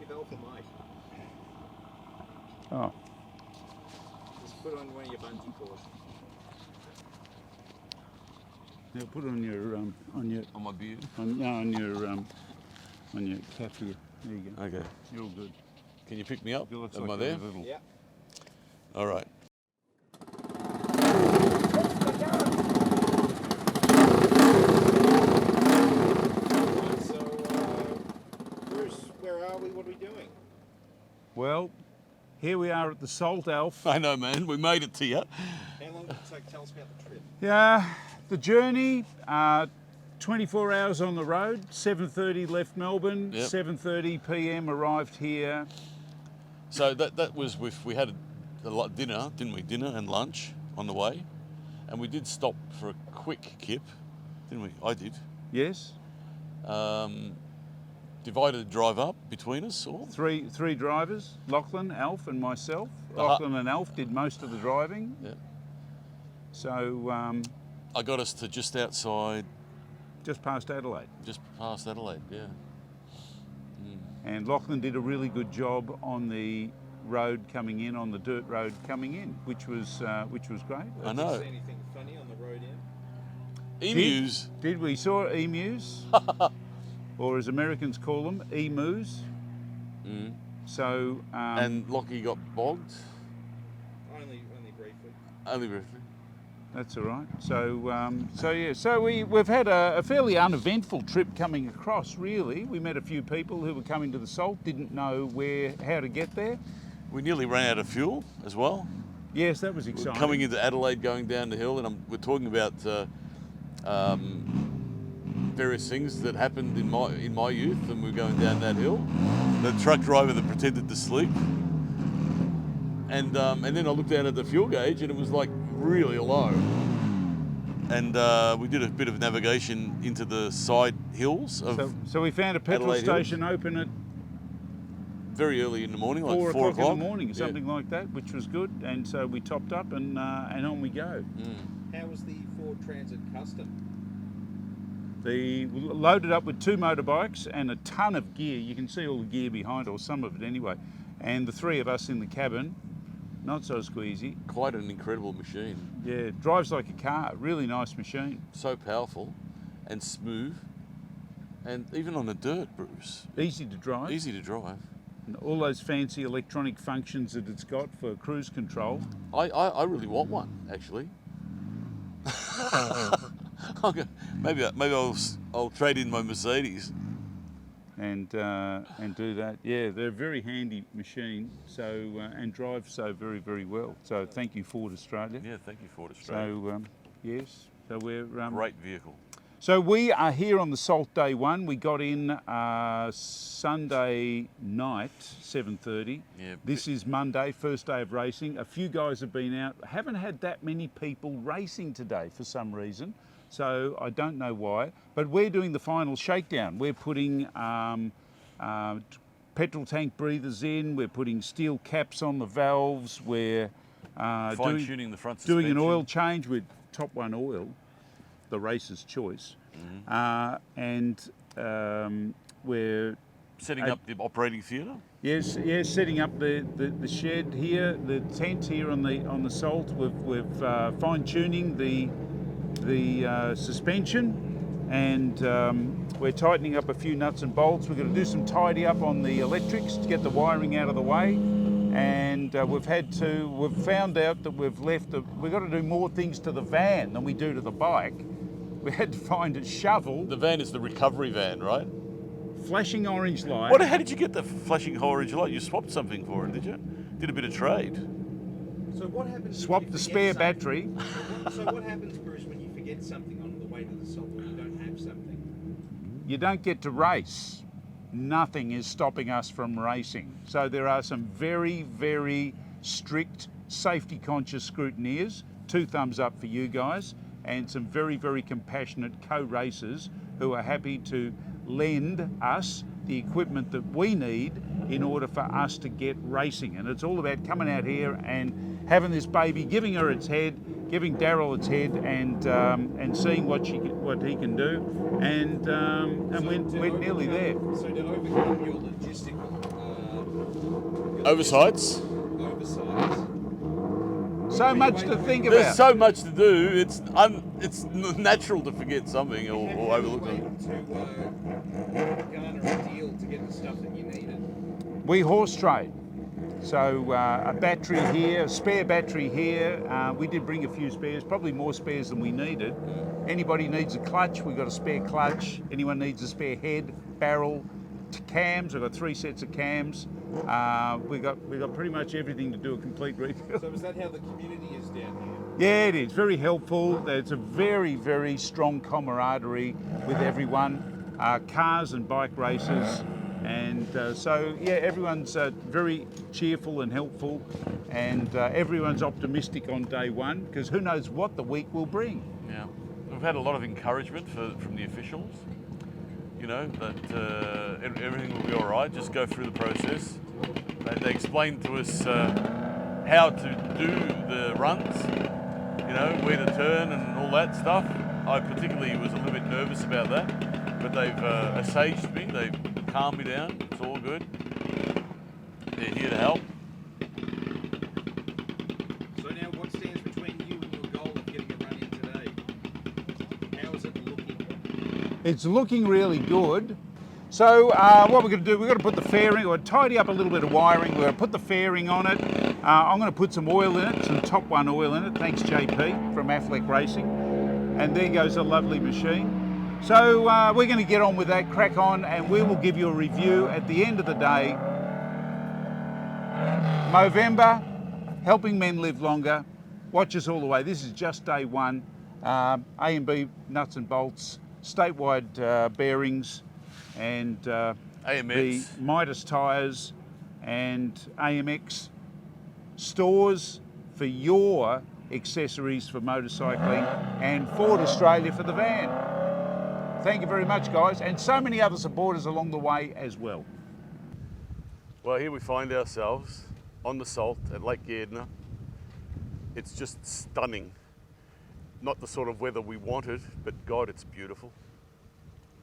with Alf or Mike? Oh. Just put on one of your bungee cords. Yeah, put it on your On my beard? on your cap here. There you go. Okay. You're all good. Can you pick me up? It looks Am like I there? Yeah. All right. So, Bruce, where are we? What are we doing? Well, here we are at the Salt, Alf. I know, man. We made it to you. How long did it take? Tell us about the trip. Yeah, the journey, 24 hours on the road, 7:30 left Melbourne, Yep. 7:30 p.m. arrived here. So that was we had a dinner, didn't we? Dinner and lunch on the way, and we did stop for a quick kip, didn't we? I did. Yes, Divided the drive up between us all. three drivers, Lachlan, Alf and myself. Lachlan and Alf did most of the driving. Yeah. So I got us to just outside, just past Adelaide. just past Adelaide. Yeah. And Lachlan did a really good job on the road coming in, on the dirt road coming in, which was great. I Did know. you see anything funny on the road in? Emus. Did we saw emus, or as Americans call them, emus. Mm. So And Lockie got bogged. Only briefly. Only briefly. that's all right. So we've had a fairly uneventful trip coming across. Really, we met a few people who were coming to the Salt, didn't know how to get there. We nearly ran out of fuel as well. Yes, that was We're exciting. coming into Adelaide, going down the hill, and we're talking about various things that happened in my youth, and we're going down that hill. The truck driver that pretended to sleep, and then I looked down at the fuel gauge, and it was like really low. And we did a bit of navigation into the side hills of So we found a petrol Adelaide Hills. station open at very early in the morning, like 4 4 o'clock in the morning, Yeah. something like that, which was good. And so we topped up and on we go. How was the Ford Transit Custom? We loaded up with 2 motorbikes and a ton of gear. You can see all the gear behind, or some of it anyway. And the 3 of us in the cabin, not so squeezy. Quite an incredible machine. Yeah, it drives like a car. Really nice machine. So powerful and smooth, and even on the dirt, Bruce, Easy to drive. easy to drive. And all those fancy electronic functions that it's got for cruise control. I really want one, actually. Maybe I'll trade in my Mercedes. And do that. Yeah, they're a very handy machine. So and drive so very, very well. So thank you, Ford Australia. Yeah, thank you, Ford Australia. So yes, so we're Great vehicle. So we are here on the Salt Day 1. We got in Sunday night, 7:30. Yeah. This is Monday, first day of racing. A few guys have been out. Haven't had that many people racing today for some reason. So I don't know why. But we're doing the final shakedown. We're putting petrol tank breathers in. We're putting steel caps on the valves. We're Fine-tuning the front doing suspension. an oil change with Top One Oil, the racer's choice. And we're Setting up the operating theatre. yes, setting up the shed here, the tent here on the Salt. We've fine-tuning the suspension, and we're tightening up a few nuts and bolts. We're going to do some tidy up on the electrics to get the wiring out of the way. And we've found out that we've got to do more things to the van than we do to the bike. We had to find a shovel, The van is the recovery van, right? flashing orange light. How did you get the flashing orange light? You swapped something for it, did you? Did a bit of trade. So what happens? Swap if you the forget spare something? battery. So what happens, Bruce, when you forget something on the way to the Salt, or you don't have something? You don't get to race. Nothing is stopping us from racing. So there are some very, very strict safety conscious scrutineers. 2 thumbs up for you guys, and some very, very compassionate co-racers who are happy to lend us the equipment that we need in order for us to get racing. And it's all about coming out here and having this baby, giving her its head, giving Daryl its head, and seeing what he can do. And we're nearly there. So to overcome your logistical Oversights. Oversights. So much to think There's about. so much to do. It's natural to forget something or overlook Waited something. to garner a deal to get the stuff that you needed. We horse trade. So a battery here, a spare battery here. We did bring a few spares, probably more spares than we needed. Anybody needs a clutch, we've got a spare clutch. Anyone needs a spare head, barrel, cams, we've got 3 sets of cams. We've got pretty much everything to do a complete rebuild. So is that how the community is down here? Yeah, it is. Very helpful. There's a very, very strong camaraderie with everyone. Cars and bike races. And so, yeah, everyone's very cheerful and helpful. And everyone's optimistic on day one, because who knows what the week will bring. Yeah, we've had a lot of encouragement from the officials. You know, that everything will be all right, just go through the process. They explained to us how to do the runs, you know, where to turn and all that stuff. I particularly was a little bit nervous about that, but they've assuaged me, they've calmed me down, it's all good. They're here to help. So now what stands between you and your goal of getting a run in today? How is it looking? It's looking really good. So what we're going to do, we're going to put the fairing, or tidy up a little bit of wiring. We're going to put the fairing on it. I'm going to put some oil in it, some Top One oil in it. Thanks JP from Affleck Racing. And there goes a lovely machine. So we're going to get on with that, crack on, and we will give you a review at the end of the day. Movember, helping men live longer. Watch us all the way. This is just day one. A&B nuts and bolts, statewide bearings, and AMX. the Midas tyres and AMX stores for your accessories for motorcycling, and Ford Australia for the van. Thank you very much, guys, and so many other supporters along the way as well. Well, here we find ourselves on the salt at Lake Yerdner. It's just stunning. Not the sort of weather we wanted, but God, it's beautiful.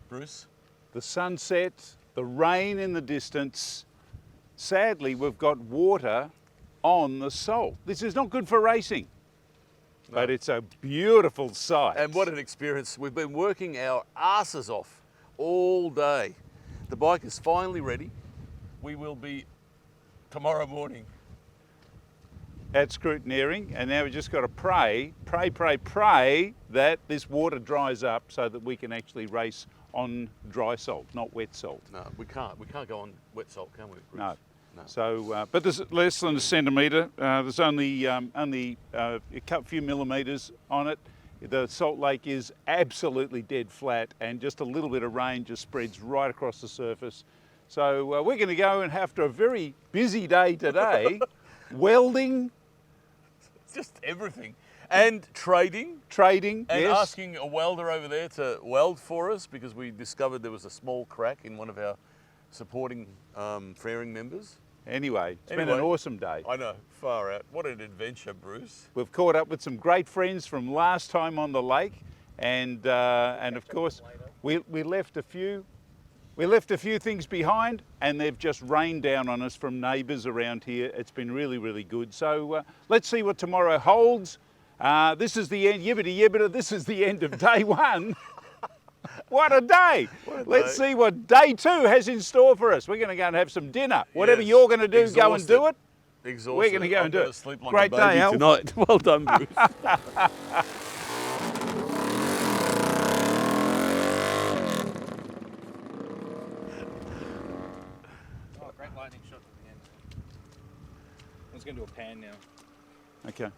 Bruce? The sunset, the rain in the distance. Sadly, we've got water on the salt. This is not good for racing, but it's a beautiful sight. And what an experience. We've been working our asses off all day. The bike is finally ready. We will be tomorrow morning. At scrutineering, and now we've just got to pray that this water dries up so that we can actually race on dry salt, not wet salt. No, we can't. We can't go on wet salt, can we, Bruce? No. No. So, but there's less than a centimetre. There's only a few millimetres on it. The salt lake is absolutely dead flat, and just a little bit of rain just spreads right across the surface. So we're going to go, and after a very busy day today, welding, just everything. And trading. trading, And yes. asking a welder over there to weld for us, because we discovered there was a small crack in one of our supporting fairing members. Anyway, it's been an awesome day. I know, far out. What an adventure, Bruce. We've caught up with some great friends from last time on the lake, and of course we left a few things behind, and they've just rained down on us from neighbours around here. It's been really, really good. So let's see what tomorrow holds. This is the end, yibbity yibbita, this is the end of day one. What a day. Let's see what day two has in store for us. We're going to go and have some dinner. Whatever Yes. you're going to do, Exhausted. go and do it. Exhausted. We're going to go and do gonna it. Sleep like Great a baby day, Alf. tonight. Well done, Bruce. Oh, great lightning shot at the end. I was going to do a pan now. Okay.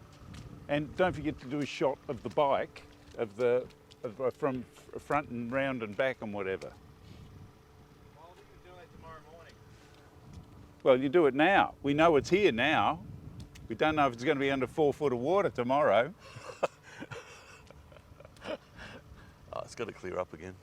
And don't forget to do a shot of the bike, from front and round and back and whatever. Well, we can do that tomorrow morning. Well, you do it now. We know it's here now. We don't know if it's going to be under 4 foot of water tomorrow. Oh, it's got to clear up again.